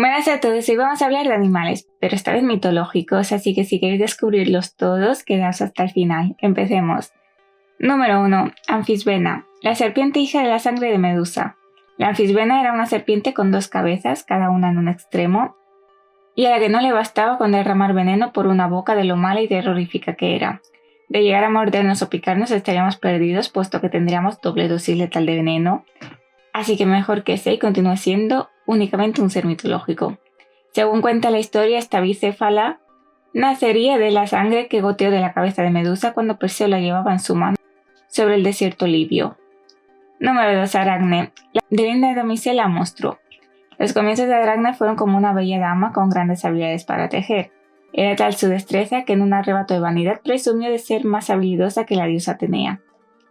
Buenas a todos, hoy vamos a hablar de animales, pero esta vez mitológicos, así que si queréis descubrirlos todos, quedaos hasta el final. Empecemos. Número 1. Anfisbena, la serpiente hija de la sangre de Medusa. La anfisbena era una serpiente con 2 cabezas, cada una en un extremo, y a la que no le bastaba con derramar veneno por una boca de lo mala y terrorífica que era. De llegar a mordernos o picarnos estaríamos perdidos, puesto que tendríamos doble dosis letal de veneno, así que mejor que sea y continúe siendo únicamente un ser mitológico. Según cuenta la historia, esta bicéfala nacería de la sangre que goteó de la cabeza de Medusa cuando Perseo la llevaba en su mano sobre el desierto libio. Número 2. Aracne, la de Linda Domicela monstruo. Los comienzos de Aracne fueron como una bella dama con grandes habilidades para tejer. Era tal su destreza que en un arrebato de vanidad presumió de ser más habilidosa que la diosa Atenea.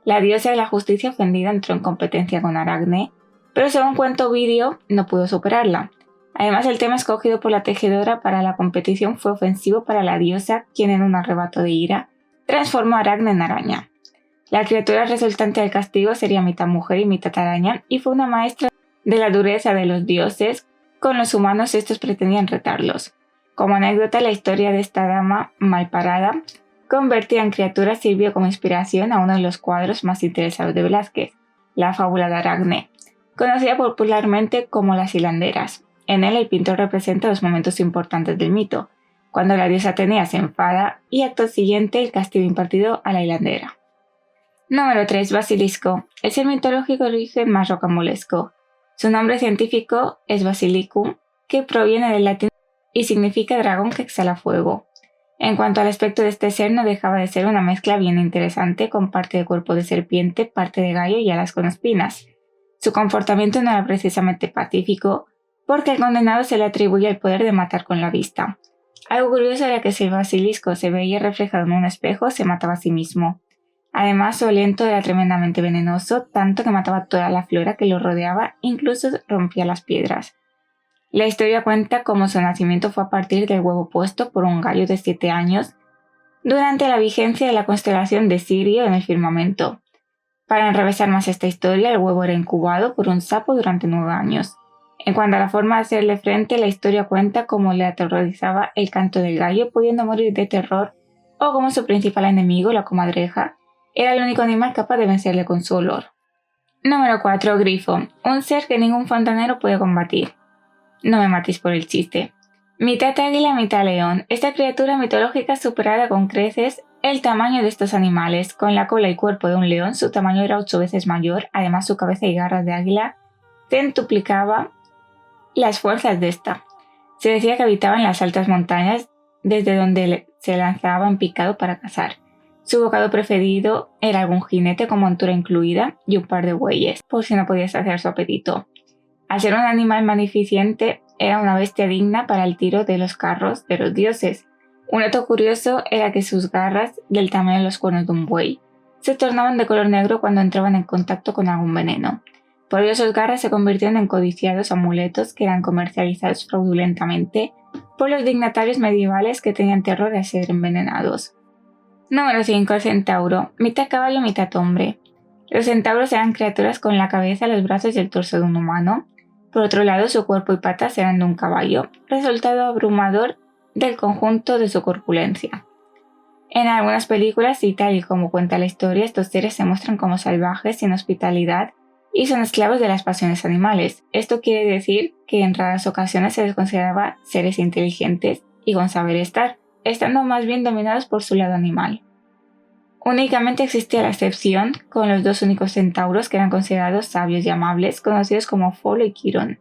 La diosa de la justicia ofendida entró en competencia con Aracne, pero según cuenta Ovidio, no pudo superarla. Además, el tema escogido por la tejedora para la competición fue ofensivo para la diosa, quien en un arrebato de ira transformó a Aracne en araña. La criatura resultante del castigo sería mitad mujer y mitad araña, y fue una maestra de la dureza de los dioses. Con los humanos estos pretendían retarlos. Como anécdota, la historia de esta dama malparada, convertida en criatura, sirvió como inspiración a uno de los cuadros más interesados de Velázquez, la fábula de Aracne, conocida popularmente como Las hilanderas. En él el pintor representa los momentos importantes del mito, cuando la diosa Atenea se enfada y acto siguiente el castigo impartido a la hilandera. Número 3. Basilisco, el ser mitológico de origen más rocambolesco. Su nombre científico es Basilicum, que proviene del latín y significa dragón que exhala fuego. En cuanto al aspecto de este ser, no dejaba de ser una mezcla bien interesante con parte de cuerpo de serpiente, parte de gallo y alas con espinas. Su comportamiento no era precisamente pacífico, porque al condenado se le atribuye el poder de matar con la vista. Algo curioso era que si el basilisco se veía reflejado en un espejo, se mataba a sí mismo. Además, su aliento era tremendamente venenoso, tanto que mataba toda la flora que lo rodeaba, incluso rompía las piedras. La historia cuenta cómo su nacimiento fue a partir del huevo puesto por un gallo de 7 años durante la vigencia de la constelación de Sirio en el firmamento. Para enrevesar más esta historia, el huevo era incubado por un sapo durante 9 años. En cuanto a la forma de hacerle frente, la historia cuenta cómo le aterrorizaba el canto del gallo, pudiendo morir de terror, o como su principal enemigo, la comadreja, era el único animal capaz de vencerle con su olor. Número 4. Grifo, un ser que ningún fontanero puede combatir. No me matéis por el chiste. Mitad águila, mitad león. Esta criatura mitológica superaba con creces el tamaño de estos animales. Con la cola y cuerpo de un león, su tamaño era 8 veces mayor. Además, su cabeza y garras de águila centuplicaba las fuerzas de esta. Se decía que habitaba en las altas montañas, desde donde se lanzaba en picado para cazar. Su bocado preferido era algún jinete con montura incluida y un par de bueyes, por si no podía saciar su apetito. Al ser un animal magnificente, era una bestia digna para el tiro de los carros de los dioses. Un dato curioso era que sus garras, del tamaño de los cuernos de un buey, se tornaban de color negro cuando entraban en contacto con algún veneno. Por ello sus garras se convirtieron en codiciados amuletos que eran comercializados fraudulentamente por los dignatarios medievales que tenían terror a ser envenenados. Número 5. El centauro, mitad caballo, mitad hombre. Los centauros eran criaturas con la cabeza, los brazos y el torso de un humano. Por otro lado, su cuerpo y patas eran de un caballo, resultado abrumador del conjunto de su corpulencia. En algunas películas, y tal y como cuenta la historia, estos seres se muestran como salvajes, sin hospitalidad, y son esclavos de las pasiones animales. Esto quiere decir que en raras ocasiones se les consideraba seres inteligentes y con saber estar, estando más bien dominados por su lado animal. Únicamente existía la excepción con los 2 únicos centauros que eran considerados sabios y amables, conocidos como Folo y Quirón.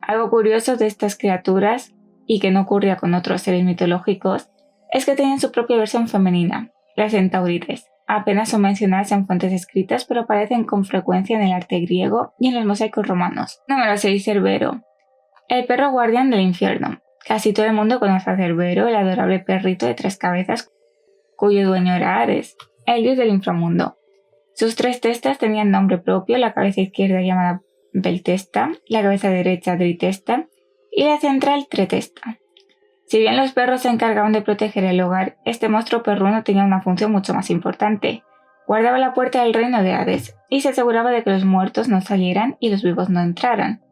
Algo curioso de estas criaturas, y que no ocurría con otros seres mitológicos, es que tenían su propia versión femenina, las centaurides. Apenas son mencionadas en fuentes escritas, pero aparecen con frecuencia en el arte griego y en los mosaicos romanos. Número 6. Cerbero, el perro guardián del infierno. Casi todo el mundo conoce a Cerbero, el adorable perrito de 3 cabezas, cuyo dueño era Hades, el dios del inframundo. Sus 3 testas tenían nombre propio, la cabeza izquierda llamada Beltesta, la cabeza derecha Dritesta y la central Tretesta. Si bien los perros se encargaban de proteger el hogar, este monstruo perruno tenía una función mucho más importante. Guardaba la puerta del reino de Hades y se aseguraba de que los muertos no salieran y los vivos no entraran.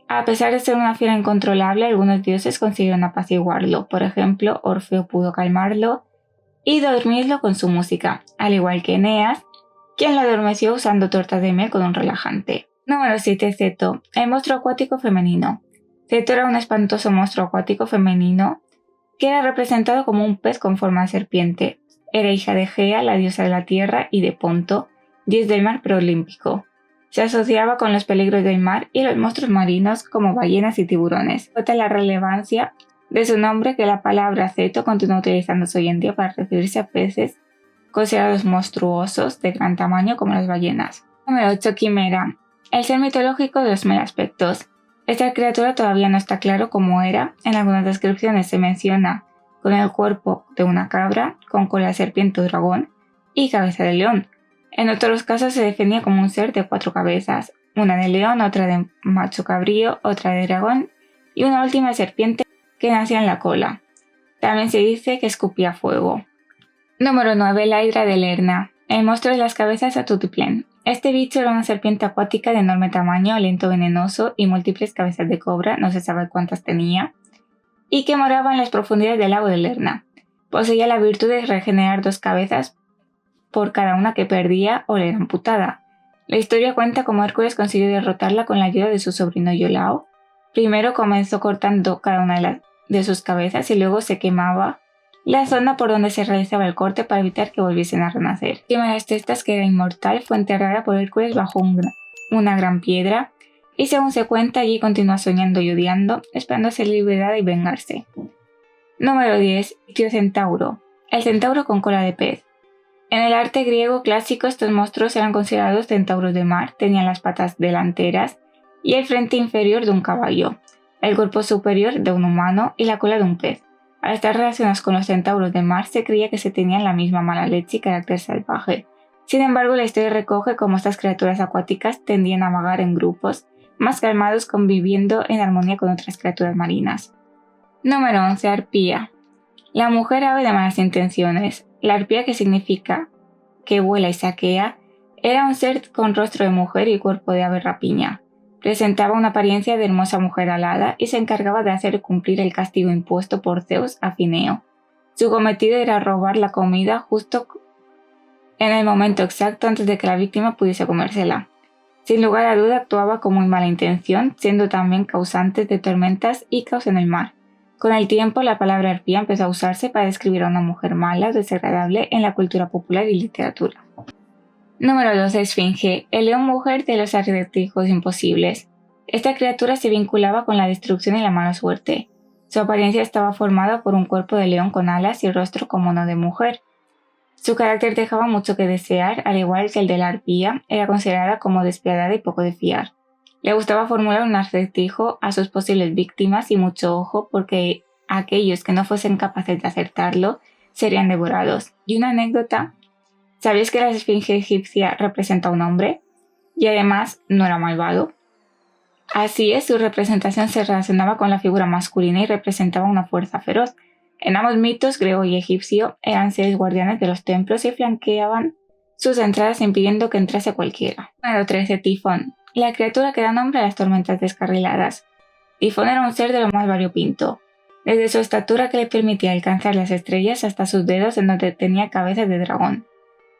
A pesar de ser una fiera incontrolable, algunos dioses consiguieron apaciguarlo. Por ejemplo, Orfeo pudo calmarlo y dormirlo con su música, al igual que Eneas, quien lo adormeció usando tortas de miel con un relajante. Número 7. Ceto, el monstruo acuático femenino. Ceto era un espantoso monstruo acuático femenino que era representado como un pez con forma de serpiente. Era hija de Gea, la diosa de la tierra, y de Ponto, dios del mar preolímpico. Se asociaba con los peligros del mar y los monstruos marinos como ballenas y tiburones. Nota la relevancia de su nombre que la palabra ceto continúa utilizándose hoy en día para referirse a peces considerados monstruosos de gran tamaño como las ballenas. Número 8. Quimera, el ser mitológico de los mil aspectos. Esta criatura todavía no está claro cómo era. En algunas descripciones se menciona con el cuerpo de una cabra, con cola de serpiente o dragón y cabeza de león. En otros casos se definía como un ser de 4 cabezas, una de león, otra de macho cabrío, otra de dragón y una última serpiente que nacía en la cola. También se dice que escupía fuego. Número 9. La hidra de Lerna, el monstruo de las cabezas a tutiplén. Este bicho era una serpiente acuática de enorme tamaño, aliento venenoso y múltiples cabezas de cobra, no se sabe cuántas tenía, y que moraba en las profundidades del lago de Lerna. Poseía la virtud de regenerar 2 cabezas por cada una que perdía o le era amputada. La historia cuenta cómo Hércules consiguió derrotarla con la ayuda de su sobrino Iolao. Primero comenzó cortando cada una de sus cabezas y luego se quemaba la zona por donde se realizaba el corte para evitar que volviesen a renacer. Una de las testas, que era inmortal, fue enterrada por Hércules bajo una gran piedra y según se cuenta allí continúa soñando y odiando, esperando ser liberada y vengarse. Número 10. Tío Centauro, el centauro con cola de pez. En el arte griego clásico estos monstruos eran considerados centauros de mar, tenían las patas delanteras y el frente inferior de un caballo, el cuerpo superior de un humano y la cola de un pez. Al estar relacionados con los centauros de mar se creía que se tenían la misma mala leche y carácter salvaje. Sin embargo, la historia recoge cómo estas criaturas acuáticas tendían a vagar en grupos, más calmados, conviviendo en armonía con otras criaturas marinas. Número 11. Arpía, la mujer ave de malas intenciones. La arpía, que significa que vuela y saquea, era un ser con rostro de mujer y cuerpo de ave rapiña. Presentaba una apariencia de hermosa mujer alada y se encargaba de hacer cumplir el castigo impuesto por Zeus a Fineo. Su cometido era robar la comida justo en el momento exacto antes de que la víctima pudiese comérsela. Sin lugar a duda actuaba con muy mala intención, siendo también causante de tormentas y caos en el mar. Con el tiempo, la palabra arpía empezó a usarse para describir a una mujer mala o desagradable en la cultura popular y literatura. Número 2. Esfinge, el león mujer de los acertijos imposibles. Esta criatura se vinculaba con la destrucción y la mala suerte. Su apariencia estaba formada por un cuerpo de león con alas y rostro como uno de mujer. Su carácter dejaba mucho que desear, al igual que el de la arpía, era considerada como despiadada y poco de fiar. Le gustaba formular un acertijo a sus posibles víctimas y mucho ojo porque aquellos que no fuesen capaces de acertarlo serían devorados. Y una anécdota, ¿sabías que la esfinge egipcia representa a un hombre? Y además no era malvado. Así es, su representación se relacionaba con la figura masculina y representaba una fuerza feroz. En ambos mitos, griego y egipcio, eran seres guardianes de los templos y flanqueaban sus entradas impidiendo que entrase cualquiera. Número 13. Tifón, la criatura que da nombre a las tormentas descarriladas. Tifón era un ser de lo más variopinto, desde su estatura que le permitía alcanzar las estrellas hasta sus dedos en donde tenía cabeza de dragón.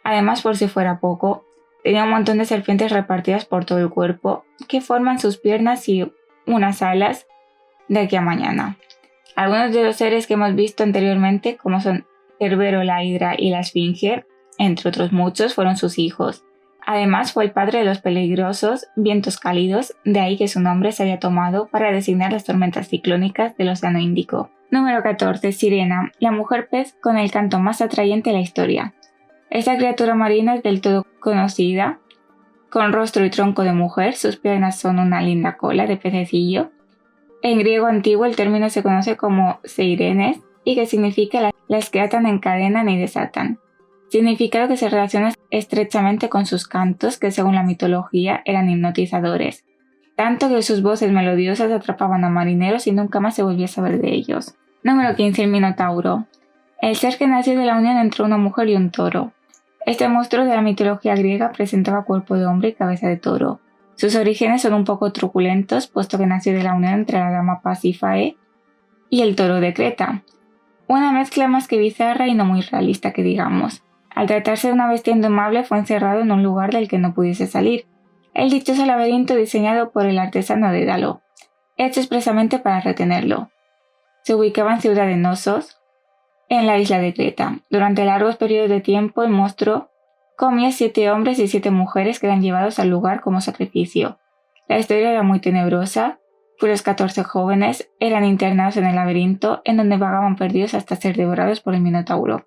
Además, por si fuera poco, tenía un montón de serpientes repartidas por todo el cuerpo que forman sus piernas y unas alas de aquí a mañana. Algunos de los seres que hemos visto anteriormente, como son Cerbero, la hidra y la esfinge, entre otros muchos, fueron sus hijos. Además, fue el padre de los peligrosos vientos cálidos, de ahí que su nombre se haya tomado para designar las tormentas ciclónicas del Océano Índico. Número 14. Sirena, la mujer pez con el canto más atrayente de la historia. Esta criatura marina es del todo conocida, con rostro y tronco de mujer, sus piernas son una linda cola de pececillo. En griego antiguo el término se conoce como seirenes y que significa las que atan, encadenan y desatan. Significado que se relaciona estrechamente con sus cantos, que según la mitología eran hipnotizadores, tanto que sus voces melodiosas atrapaban a marineros y nunca más se volvía a saber de ellos. Número 15. El Minotauro, el ser que nació de la unión entre una mujer y un toro. Este monstruo de la mitología griega presentaba cuerpo de hombre y cabeza de toro. Sus orígenes son un poco truculentos, puesto que nació de la unión entre la dama Pasífae y el toro de Creta. Una mezcla más que bizarra y no muy realista que digamos. Al tratarse de una bestia indomable fue encerrado en un lugar del que no pudiese salir, el dichoso laberinto diseñado por el artesano Dédalo, hecho expresamente para retenerlo. Se ubicaba en Ciudad de Knossos, en la isla de Creta. Durante largos periodos de tiempo el monstruo comía 7 hombres y 7 mujeres que eran llevados al lugar como sacrificio. La historia era muy tenebrosa, pues los 14 jóvenes eran internados en el laberinto en donde vagaban perdidos hasta ser devorados por el Minotauro.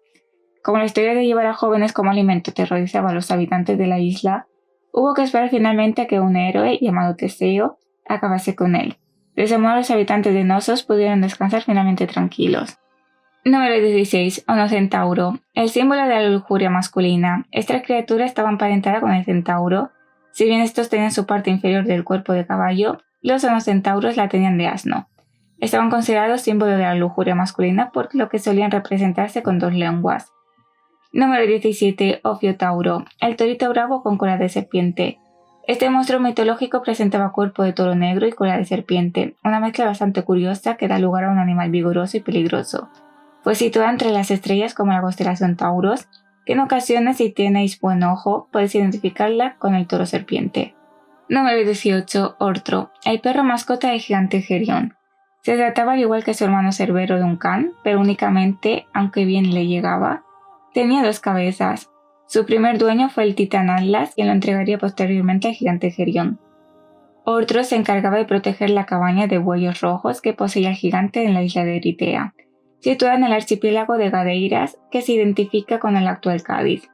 Como la historia de llevar a jóvenes como alimento terrorizaba a los habitantes de la isla, hubo que esperar finalmente a que un héroe llamado Teseo acabase con él. De ese modo los habitantes de Knossos pudieron descansar finalmente tranquilos. Número 16. Onocentauro. El símbolo de la lujuria masculina. Esta criatura estaba emparentada con el centauro. Si bien estos tenían su parte inferior del cuerpo de caballo, los onocentauros la tenían de asno. Estaban considerados símbolo de la lujuria masculina por lo que solían representarse con 2 lenguas. Número 17. Ofiotauro. El torito bravo con cola de serpiente. Este monstruo mitológico presentaba cuerpo de toro negro y cola de serpiente, una mezcla bastante curiosa que da lugar a un animal vigoroso y peligroso. Fue situada entre las estrellas como la constelación Tauros, que en ocasiones, si tenéis buen ojo, podéis identificarla con el toro serpiente. Número 18. Ortro. El perro mascota del gigante Gerión. Se trataba al igual que su hermano Cerbero de un can, pero únicamente, aunque bien le llegaba, tenía 2 cabezas. Su primer dueño fue el titán Atlas, quien lo entregaría posteriormente al gigante Gerión. Ortro se encargaba de proteger la cabaña de bueyes rojos que poseía el gigante en la isla de Eritea, situada en el archipiélago de Gadeiras, que se identifica con el actual Cádiz.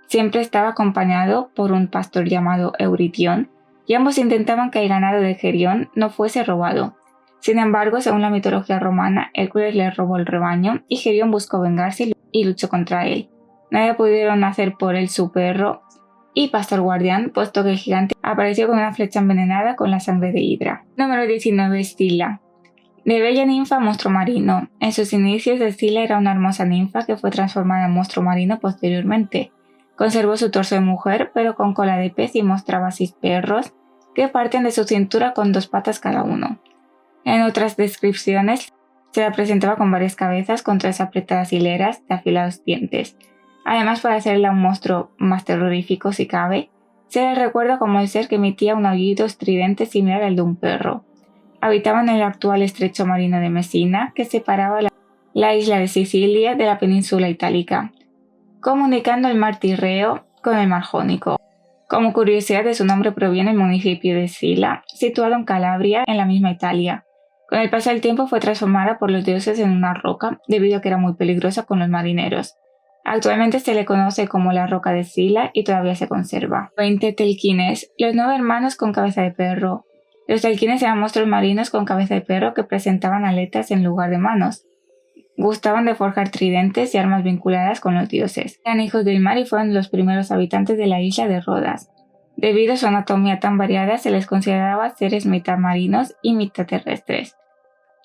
Siempre estaba acompañado por un pastor llamado Euritión, y ambos intentaban que el ganado de Gerión no fuese robado. Sin embargo, según la mitología romana, Hércules le robó el rebaño y Gerión buscó vengarse y luchó contra él. Nadie pudieron hacer por él su perro y pastor guardián, puesto que el gigante apareció con una flecha envenenada con la sangre de Hidra. Número 19. Scylla. De bella ninfa a monstruo marino. En sus inicios, Scylla era una hermosa ninfa que fue transformada en monstruo marino posteriormente. Conservó su torso de mujer, pero con cola de pez y mostraba 6 perros que parten de su cintura con 2 patas cada uno. En otras descripciones, se la presentaba con varias cabezas con 3 apretadas hileras de afilados dientes. Además, para hacerla un monstruo más terrorífico si cabe, se le recuerda como el ser que emitía un aullido estridente similar al de un perro. Habitaba en el actual estrecho marino de Messina, que separaba la isla de Sicilia de la península itálica, comunicando el mar Tirreo con el mar Jónico. Como curiosidad, de su nombre proviene el municipio de Sila, situado en Calabria, en la misma Italia. Con el paso del tiempo fue transformada por los dioses en una roca, debido a que era muy peligrosa con los marineros. Actualmente se le conoce como la roca de Sila y todavía se conserva. 20. Telquines. Los 9 hermanos con cabeza de perro. Los telquines eran monstruos marinos con cabeza de perro que presentaban aletas en lugar de manos. Gustaban de forjar tridentes y armas vinculadas con los dioses. Eran hijos del mar y fueron los primeros habitantes de la isla de Rodas. Debido a su anatomía tan variada, se les consideraba seres mitad marinos y mitad terrestres.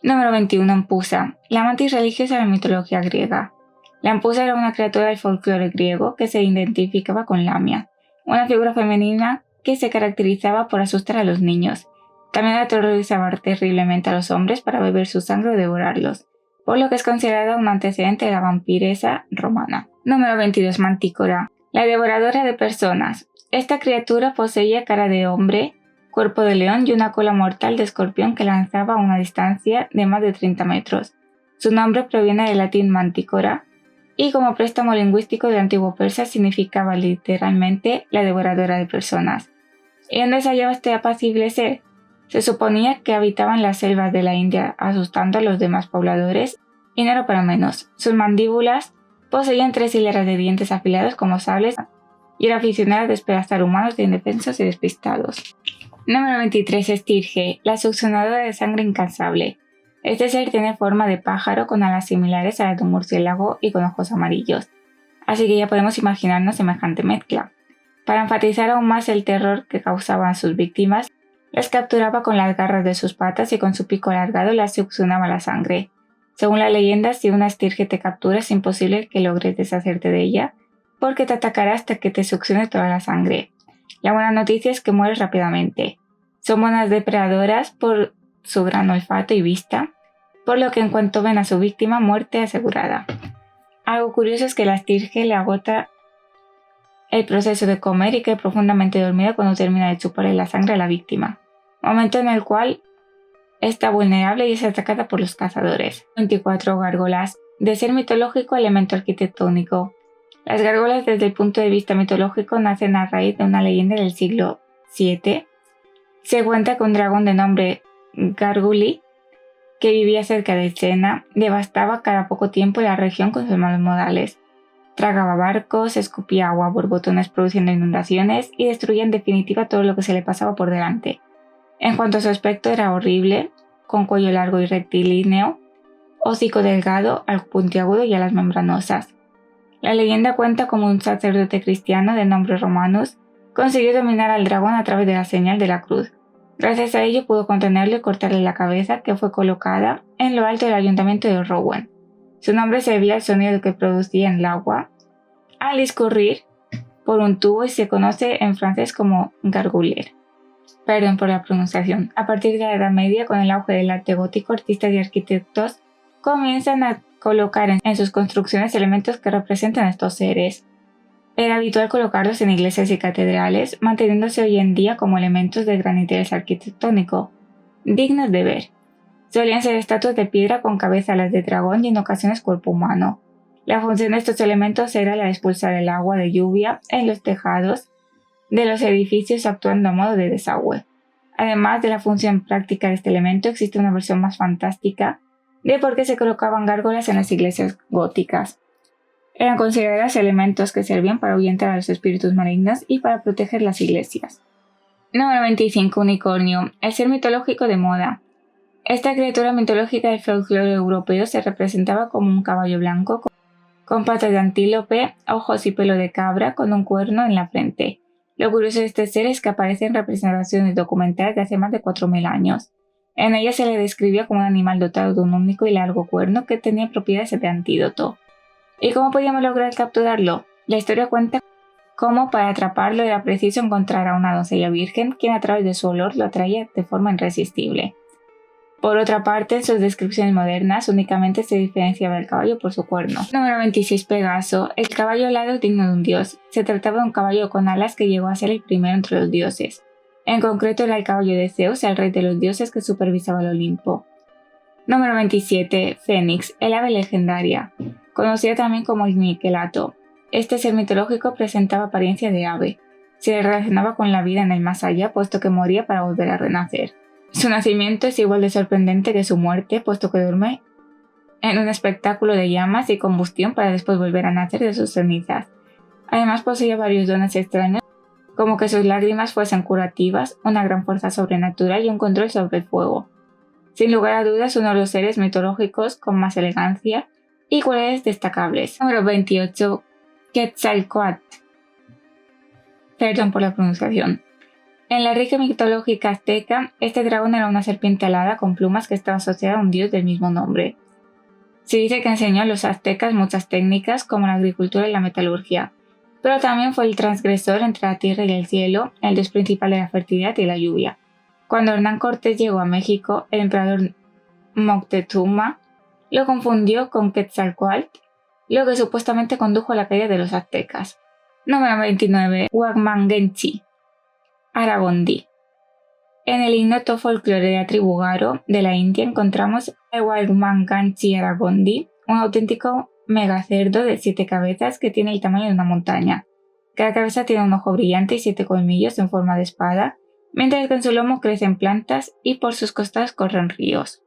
Número 21. Ampusa. La mantis religiosa de la mitología griega. La ampusa era una criatura del folclore griego que se identificaba con Lamia, una figura femenina que se caracterizaba por asustar a los niños. También aterrorizaba terriblemente a los hombres para beber su sangre o devorarlos, por lo que es considerada un antecedente de la vampiresa romana. Número 22. Mantícora. La devoradora de personas. Esta criatura poseía cara de hombre, cuerpo de león y una cola mortal de escorpión que lanzaba a una distancia de más de 30 metros. Su nombre proviene del latín mantícora, y como préstamo lingüístico del antiguo persa significaba literalmente la devoradora de personas. ¿Y dónde se hallaba este apacible ser? Se suponía que habitaba en las selvas de la India, asustando a los demás pobladores, y no era para menos. Sus mandíbulas poseían 3 hileras de dientes afilados como sables, y era aficionada a despedazar humanos de indefensos y despistados. Número 23. Estirge, la succionadora de sangre incansable. Este ser tiene forma de pájaro con alas similares a las de un murciélago y con ojos amarillos, así que ya podemos imaginarnos semejante mezcla. Para enfatizar aún más el terror que causaban a sus víctimas, las capturaba con las garras de sus patas y con su pico alargado las succionaba la sangre. Según la leyenda, si una estirge te captura es imposible que logres deshacerte de ella, porque te atacará hasta que te succione toda la sangre. La buena noticia es que muere rápidamente. Son buenas depredadoras por su gran olfato y vista, por lo que en cuanto ven a su víctima, muerte asegurada. Algo curioso es que la estirge le agota el proceso de comer y queda profundamente dormida cuando termina de chuparle la sangre a la víctima, momento en el cual está vulnerable y es atacada por los cazadores. 24. Gárgolas. De ser mitológico, elemento arquitectónico. Las gárgolas desde el punto de vista mitológico nacen a raíz de una leyenda del siglo VII. Se cuenta que un dragón de nombre Garguli, que vivía cerca de Chena, devastaba cada poco tiempo la región con sus malos modales. Tragaba barcos, escupía agua a borbotones produciendo inundaciones y destruía en definitiva todo lo que se le pasaba por delante. En cuanto a su aspecto era horrible, con cuello largo y rectilíneo, hocico delgado, algo puntiagudo y alas membranosas. La leyenda cuenta como un sacerdote cristiano de nombre Romanus consiguió dominar al dragón a través de la señal de la cruz. Gracias a ello pudo contenerlo y cortarle la cabeza, que fue colocada en lo alto del ayuntamiento de Rouen. Su nombre se debía al sonido que producía en el agua al discurrir por un tubo y se conoce en francés como gargouiller. Perdón por la pronunciación. A partir de la Edad Media, con el auge del arte gótico, artistas y arquitectos comienzan a colocar en sus construcciones elementos que representan a estos seres. Era habitual colocarlos en iglesias y catedrales, manteniéndose hoy en día como elementos de gran interés arquitectónico, dignos de ver. Solían ser estatuas de piedra con cabeza alas de dragón y en ocasiones cuerpo humano. La función de estos elementos era la de expulsar el agua de lluvia en los tejados de los edificios actuando a modo de desagüe. Además de la función práctica de este elemento, existe una versión más fantástica de por qué se colocaban gárgolas en las iglesias góticas. Eran consideradas elementos que servían para ahuyentar a los espíritus malignos y para proteger las iglesias. Número 25. Unicornio. El ser mitológico de moda. Esta criatura mitológica del folclore europeo se representaba como un caballo blanco con patas de antílope, ojos y pelo de cabra con un cuerno en la frente. Lo curioso de este ser es que aparece en representaciones documentales de hace más de 4000 años. En ella se le describía como un animal dotado de un único y largo cuerno que tenía propiedades de antídoto. ¿Y cómo podíamos lograr capturarlo? La historia cuenta cómo para atraparlo era preciso encontrar a una doncella virgen quien a través de su olor lo atraía de forma irresistible. Por otra parte, en sus descripciones modernas únicamente se diferenciaba el caballo por su cuerno. Número 26. Pegaso. El caballo alado digno de un dios. Se trataba de un caballo con alas que llegó a ser el primero entre los dioses. En concreto era el caballo de Zeus, el rey de los dioses que supervisaba el Olimpo. Número 27. Fénix. El ave legendaria. Conocida también como el Miquelato. Este ser mitológico presentaba apariencia de ave. Se le relacionaba con la vida en el más allá, puesto que moría para volver a renacer. Su nacimiento es igual de sorprendente que su muerte, puesto que duerme en un espectáculo de llamas y combustión para después volver a nacer de sus cenizas. Además poseía varios dones extraños, como que sus lágrimas fuesen curativas, una gran fuerza sobrenatural y un control sobre el fuego. Sin lugar a dudas, uno de los seres mitológicos con más elegancia y cualidades destacables. Número 28. Quetzalcóatl. Perdón por la pronunciación. En la rica mitológica azteca, este dragón era una serpiente alada con plumas que estaba asociada a un dios del mismo nombre. Se dice que enseñó a los aztecas muchas técnicas como la agricultura y la metalurgia, pero también fue el transgresor entre la tierra y el cielo, el dios principal de la fertilidad y la lluvia. Cuando Hernán Cortés llegó a México, el emperador Moctezuma lo confundió con Quetzalcóatl, lo que supuestamente condujo a la caída de los aztecas. Número 29. Huacmanguenchi. Aragondi. En el ignoto folclore de la tribu Garo de la India encontramos el Huacmanguenchi Aragondi, un auténtico megacerdo de 7 cabezas que tiene el tamaño de una montaña. Cada cabeza tiene un ojo brillante y 7 colmillos en forma de espada, mientras que en su lomo crecen plantas y por sus costados corren ríos.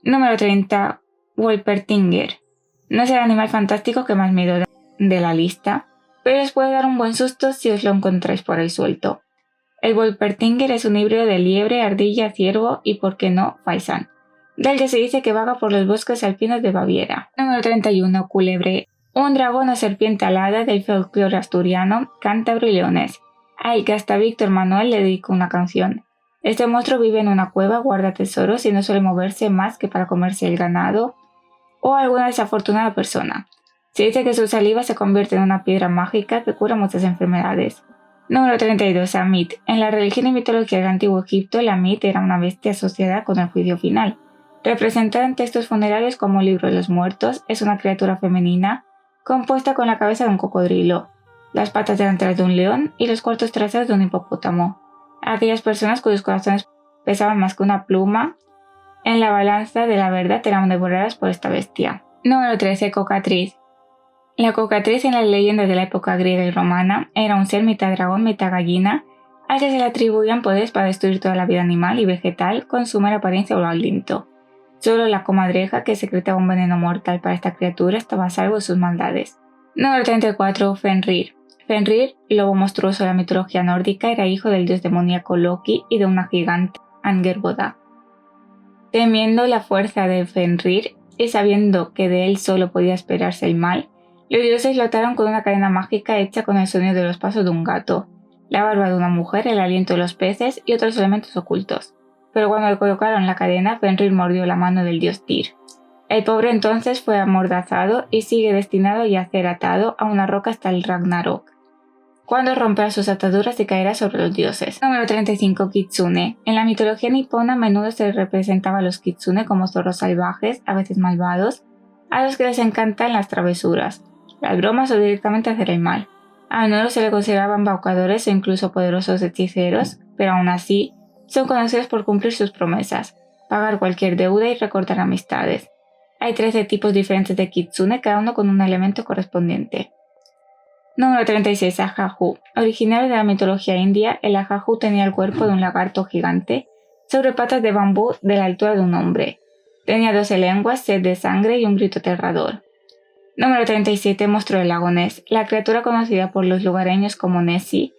Número 30. Wolpertinger. No es el animal fantástico que más miedo da de la lista, pero os puede dar un buen susto si os lo encontráis por ahí suelto. El Wolpertinger es un híbrido de liebre, ardilla, ciervo y, por qué no, faisán, del que se dice que vaga por los bosques alpinos de Baviera. Número 31. Culebre. Un dragón o serpiente alada del folclore asturiano, cántabro y leonés, al que hasta Víctor Manuel le dedicó una canción. Este monstruo vive en una cueva, guarda tesoros y no suele moverse más que para comerse el ganado o alguna desafortunada persona. Se dice que su saliva se convierte en una piedra mágica que cura muchas enfermedades. Número 32. Amit. En la religión y mitología del Antiguo Egipto, el Amit era una bestia asociada con el juicio final. Representada en textos funerarios como el Libro de los Muertos, es una criatura femenina compuesta con la cabeza de un cocodrilo, las patas delanteras de un león y los cuartos traseros de un hipopótamo. Aquellas personas cuyos corazones pesaban más que una pluma en la balanza de la verdad eran devoradas por esta bestia. Número 13. Cocatriz. La cocatriz en las leyendas de la época griega y romana era un ser mitad dragón, mitad gallina, al que se le atribuían poderes para destruir toda la vida animal y vegetal con su mera apariencia o aliento. Solo la comadreja, que secretaba un veneno mortal para esta criatura, estaba a salvo de sus maldades. Número 34. Fenrir. Fenrir, lobo monstruoso de la mitología nórdica, era hijo del dios demoníaco Loki y de una gigante, Angerboda. Temiendo la fuerza de Fenrir y sabiendo que de él solo podía esperarse el mal, los dioses lo ataron con una cadena mágica hecha con el sonido de los pasos de un gato, la barba de una mujer, el aliento de los peces y otros elementos ocultos. Pero cuando le colocaron la cadena, Fenrir mordió la mano del dios Tyr. El pobre entonces fue amordazado y sigue destinado a yacer atado a una roca hasta el Ragnarok, cuando romperá sus ataduras y caerá sobre los dioses. Número 35. Kitsune. En la mitología nipona a menudo se representaba a los kitsune como zorros salvajes, a veces malvados, a los que les encantan las travesuras, las bromas o directamente hacer el mal. A menudo se le consideraban embaucadores o incluso poderosos hechiceros, pero aún así son conocidos por cumplir sus promesas, pagar cualquier deuda y recortar amistades. Hay 13 tipos diferentes de kitsune, cada uno con un elemento correspondiente. Número 36. Ajahu. Originario de la mitología india, el ajahu tenía el cuerpo de un lagarto gigante sobre patas de bambú de la altura de un hombre. Tenía 12 lenguas, sed de sangre y un grito aterrador. Número 37. Monstruo del lago Ness. La criatura conocida por los lugareños como Nessie,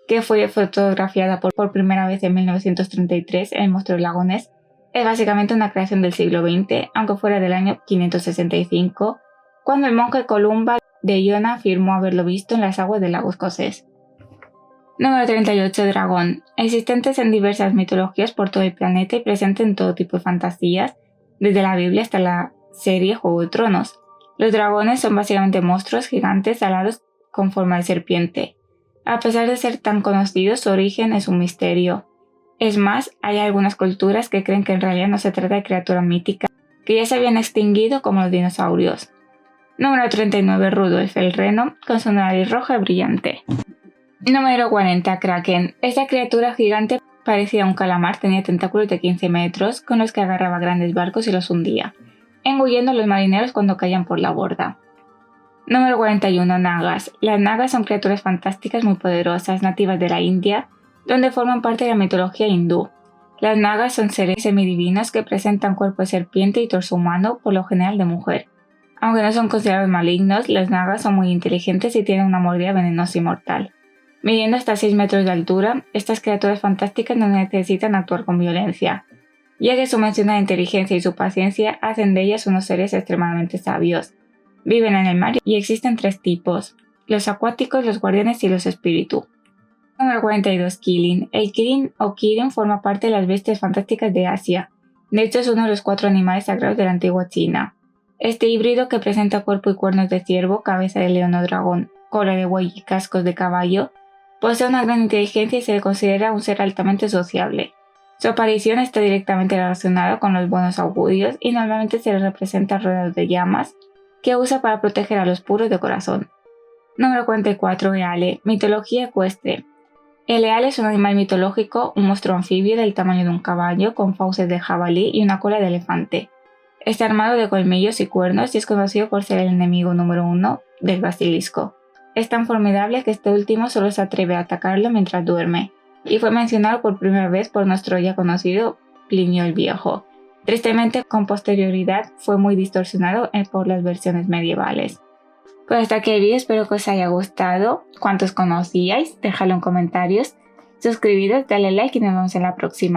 que fue fotografiada por primera vez en 1933 en el monstruo del lago Ness, es básicamente una creación del siglo XX, aunque fuera del año 565, cuando el monje Columba de Iona afirmó haberlo visto en las aguas del lago escocés. Número 38. Dragón. Existentes en diversas mitologías por todo el planeta y presente en todo tipo de fantasías, desde la Biblia hasta la serie Juego de Tronos. Los dragones son básicamente monstruos gigantes alados con forma de serpiente. A pesar de ser tan conocidos, su origen es un misterio. Es más, hay algunas culturas que creen que en realidad no se trata de criaturas míticas que ya se habían extinguido como los dinosaurios. Número 39. Rudolf el reno, con su nariz roja y brillante. Número 40. Kraken. Esta criatura gigante parecía un calamar, tenía tentáculos de 15 metros con los que agarraba grandes barcos y los hundía, engullendo a los marineros cuando caían por la borda. Número 41. Nagas. Las nagas son criaturas fantásticas muy poderosas, nativas de la India, donde forman parte de la mitología hindú. Las nagas son seres semidivinos que presentan cuerpo de serpiente y torso humano, por lo general de mujer. Aunque no son considerados malignos, los nagas son muy inteligentes y tienen una mordida venenosa y mortal. Midiendo hasta 6 metros de altura, estas criaturas fantásticas no necesitan actuar con violencia, ya que su mencionada inteligencia y su paciencia hacen de ellas unos seres extremadamente sabios. Viven en el mar y existen 3 tipos: los acuáticos, los guardianes y los espíritu. Número 42. Kirin. El Kirin o Kirin forma parte de las bestias fantásticas de Asia. De hecho, es uno de los 4 animales sagrados de la antigua China. Este híbrido, que presenta cuerpo y cuernos de ciervo, cabeza de león o dragón, cola de buey y cascos de caballo, posee una gran inteligencia y se le considera un ser altamente sociable. Su aparición está directamente relacionada con los buenos augurios y normalmente se le representa rodeado de llamas, que usa para proteger a los puros de corazón. Número 44. Eale. Mitología ecuestre. El eale es un animal mitológico, un monstruo anfibio del tamaño de un caballo, con fauces de jabalí y una cola de elefante. Está armado de colmillos y cuernos y es conocido por ser el enemigo número 1 del basilisco. Es tan formidable que este último solo se atreve a atacarlo mientras duerme, y fue mencionado por primera vez por nuestro ya conocido Plinio el Viejo. Tristemente, con posterioridad fue muy distorsionado por las versiones medievales. Pues hasta aquí el vídeo, espero que os haya gustado. ¿Cuántos conocíais? Dejadlo en comentarios. Suscribiros, dale like y nos vemos en la próxima.